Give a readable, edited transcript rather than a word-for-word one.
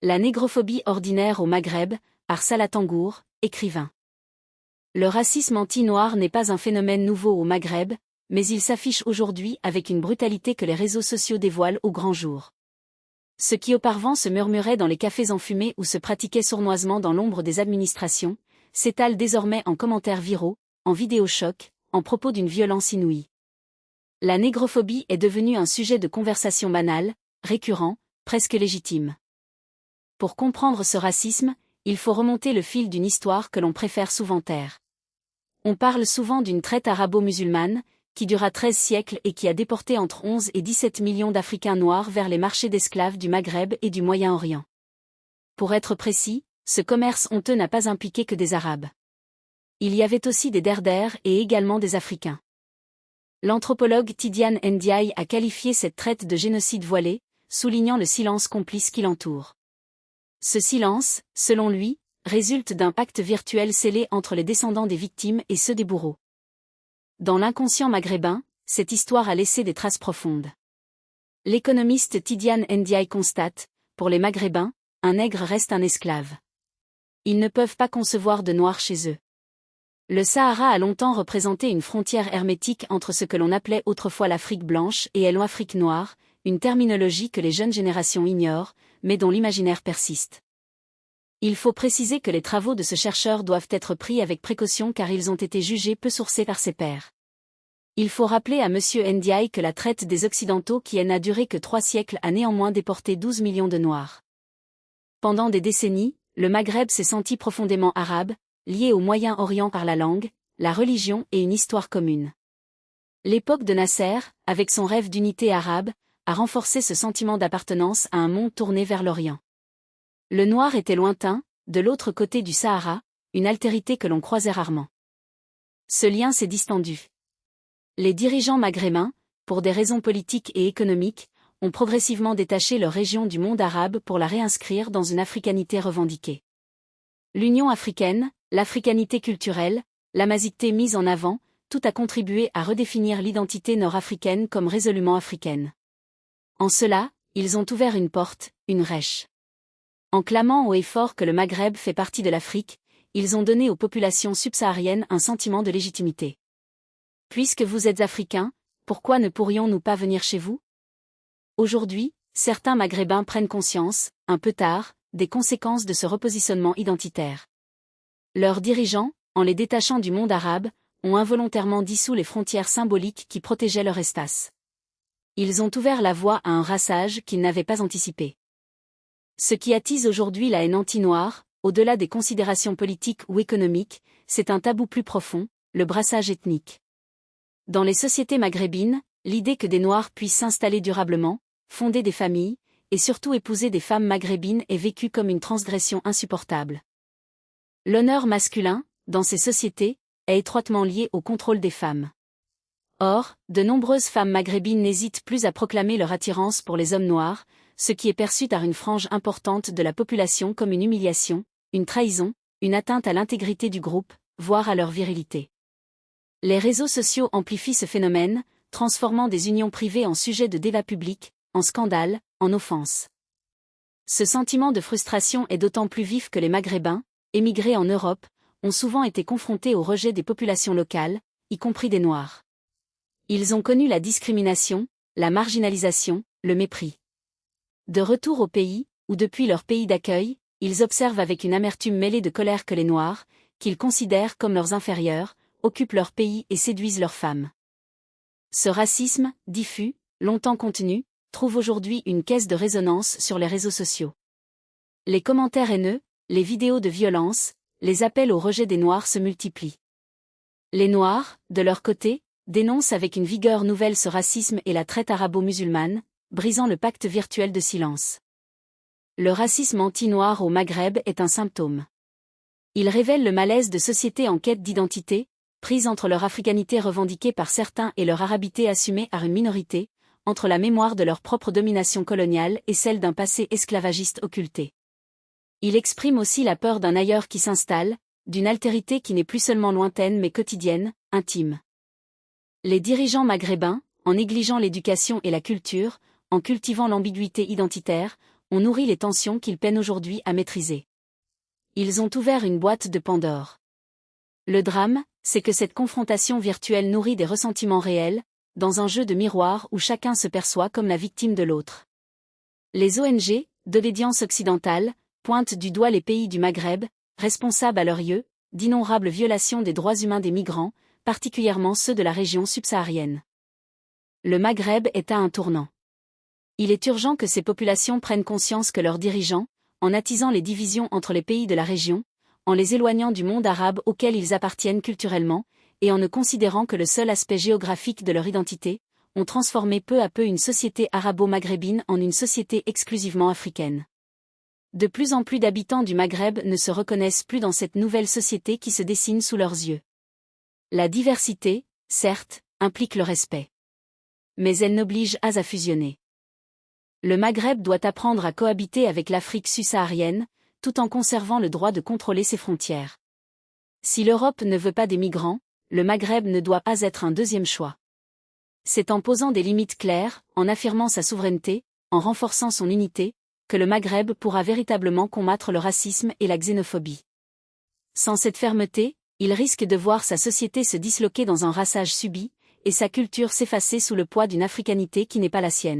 La négrophobie ordinaire au Maghreb, Arsala Tangour, écrivain. Le racisme anti-noir n'est pas un phénomène nouveau au Maghreb, mais il s'affiche aujourd'hui avec une brutalité que les réseaux sociaux dévoilent au grand jour. Ce qui auparavant se murmurait dans les cafés enfumés ou se pratiquait sournoisement dans l'ombre des administrations, s'étale désormais en commentaires viraux, en vidéochocs, en propos d'une violence inouïe. La négrophobie est devenue un sujet de conversation banal, récurrent, presque légitime. Pour comprendre ce racisme, il faut remonter le fil d'une histoire que l'on préfère souvent taire. On parle souvent d'une traite arabo-musulmane, qui dura 13 siècles et qui a déporté entre 11 et 17 millions d'Africains noirs vers les marchés d'esclaves du Maghreb et du Moyen-Orient. Pour être précis, ce commerce honteux n'a pas impliqué que des Arabes. Il y avait aussi des Berbères et également des Africains. L'anthropologue Tidiane Ndiaye a qualifié cette traite de génocide voilé, soulignant le silence complice qui l'entoure. Ce silence, selon lui, résulte d'un pacte virtuel scellé entre les descendants des victimes et ceux des bourreaux. Dans l'inconscient maghrébin, cette histoire a laissé des traces profondes. L'économiste Tidiane Ndiaye constate, pour les Maghrébins, un nègre reste un esclave. Ils ne peuvent pas concevoir de noir chez eux. Le Sahara a longtemps représenté une frontière hermétique entre ce que l'on appelait autrefois l'Afrique blanche et l'Afrique noire, une terminologie que les jeunes générations ignorent, mais dont l'imaginaire persiste. Il faut préciser que les travaux de ce chercheur doivent être pris avec précaution car ils ont été jugés peu sourcés par ses pairs. Il faut rappeler à M. Ndiaye que la traite des Occidentaux qui n'a duré que 3 siècles a néanmoins déporté 12 millions de Noirs. Pendant des décennies, le Maghreb s'est senti profondément arabe, lié au Moyen-Orient par la langue, la religion et une histoire commune. L'époque de Nasser, avec son rêve d'unité arabe, a renforcé ce sentiment d'appartenance à un monde tourné vers l'Orient. Le noir était lointain, de l'autre côté du Sahara, une altérité que l'on croisait rarement. Ce lien s'est distendu. Les dirigeants maghrébins, pour des raisons politiques et économiques, ont progressivement détaché leur région du monde arabe pour la réinscrire dans une africanité revendiquée. L'Union africaine, l'africanité culturelle, l'amazigté mise en avant, tout a contribué à redéfinir l'identité nord-africaine comme résolument africaine. En cela, ils ont ouvert une porte, une rèche. En clamant haut et fort que le Maghreb fait partie de l'Afrique, ils ont donné aux populations subsahariennes un sentiment de légitimité. Puisque vous êtes africains, pourquoi ne pourrions-nous pas venir chez vous? Aujourd'hui, certains Maghrébins prennent conscience, un peu tard, des conséquences de ce repositionnement identitaire. Leurs dirigeants, en les détachant du monde arabe, ont involontairement dissous les frontières symboliques qui protégeaient leur espace. Ils ont ouvert la voie à un rassage qu'ils n'avaient pas anticipé. Ce qui attise aujourd'hui la haine anti-noire, au-delà des considérations politiques ou économiques, c'est un tabou plus profond, le brassage ethnique. Dans les sociétés maghrébines, l'idée que des Noirs puissent s'installer durablement, fonder des familles, et surtout épouser des femmes maghrébines est vécue comme une transgression insupportable. L'honneur masculin, dans ces sociétés, est étroitement lié au contrôle des femmes. Or, de nombreuses femmes maghrébines n'hésitent plus à proclamer leur attirance pour les hommes noirs, ce qui est perçu par une frange importante de la population comme une humiliation, une trahison, une atteinte à l'intégrité du groupe, voire à leur virilité. Les réseaux sociaux amplifient ce phénomène, transformant des unions privées en sujets de débat public, en scandale, en offense. Ce sentiment de frustration est d'autant plus vif que les Maghrébins, émigrés en Europe, ont souvent été confrontés au rejet des populations locales, y compris des Noirs. Ils ont connu la discrimination, la marginalisation, le mépris. De retour au pays, ou depuis leur pays d'accueil, ils observent avec une amertume mêlée de colère que les Noirs, qu'ils considèrent comme leurs inférieurs, occupent leur pays et séduisent leurs femmes. Ce racisme, diffus, longtemps contenu, trouve aujourd'hui une caisse de résonance sur les réseaux sociaux. Les commentaires haineux, les vidéos de violence, les appels au rejet des Noirs se multiplient. Les Noirs, de leur côté, dénoncent avec une vigueur nouvelle ce racisme et la traite arabo-musulmane, brisant le pacte virtuel de silence. Le racisme anti-noir au Maghreb est un symptôme. Il révèle le malaise de sociétés en quête d'identité, prises entre leur africanité revendiquée par certains et leur arabité assumée par une minorité, entre la mémoire de leur propre domination coloniale et celle d'un passé esclavagiste occulté. Il exprime aussi la peur d'un ailleurs qui s'installe, d'une altérité qui n'est plus seulement lointaine mais quotidienne, intime. Les dirigeants maghrébins, en négligeant l'éducation et la culture, en cultivant l'ambiguïté identitaire, on nourrit les tensions qu'ils peinent aujourd'hui à maîtriser. Ils ont ouvert une boîte de Pandore. Le drame, c'est que cette confrontation virtuelle nourrit des ressentiments réels, dans un jeu de miroir où chacun se perçoit comme la victime de l'autre. Les ONG, d'obédience occidentale, pointent du doigt les pays du Maghreb, responsables à leurs yeux, d'innombrables violations des droits humains des migrants, particulièrement ceux de la région subsaharienne. Le Maghreb est à un tournant. Il est urgent que ces populations prennent conscience que leurs dirigeants, en attisant les divisions entre les pays de la région, en les éloignant du monde arabe auquel ils appartiennent culturellement, et en ne considérant que le seul aspect géographique de leur identité, ont transformé peu à peu une société arabo-maghrébine en une société exclusivement africaine. De plus en plus d'habitants du Maghreb ne se reconnaissent plus dans cette nouvelle société qui se dessine sous leurs yeux. La diversité, certes, implique le respect. Mais elle n'oblige pas à fusionner. Le Maghreb doit apprendre à cohabiter avec l'Afrique subsaharienne, tout en conservant le droit de contrôler ses frontières. Si l'Europe ne veut pas des migrants, le Maghreb ne doit pas être un deuxième choix. C'est en posant des limites claires, en affirmant sa souveraineté, en renforçant son unité, que le Maghreb pourra véritablement combattre le racisme et la xénophobie. Sans cette fermeté, il risque de voir sa société se disloquer dans un rassage subi, et sa culture s'effacer sous le poids d'une africanité qui n'est pas la sienne.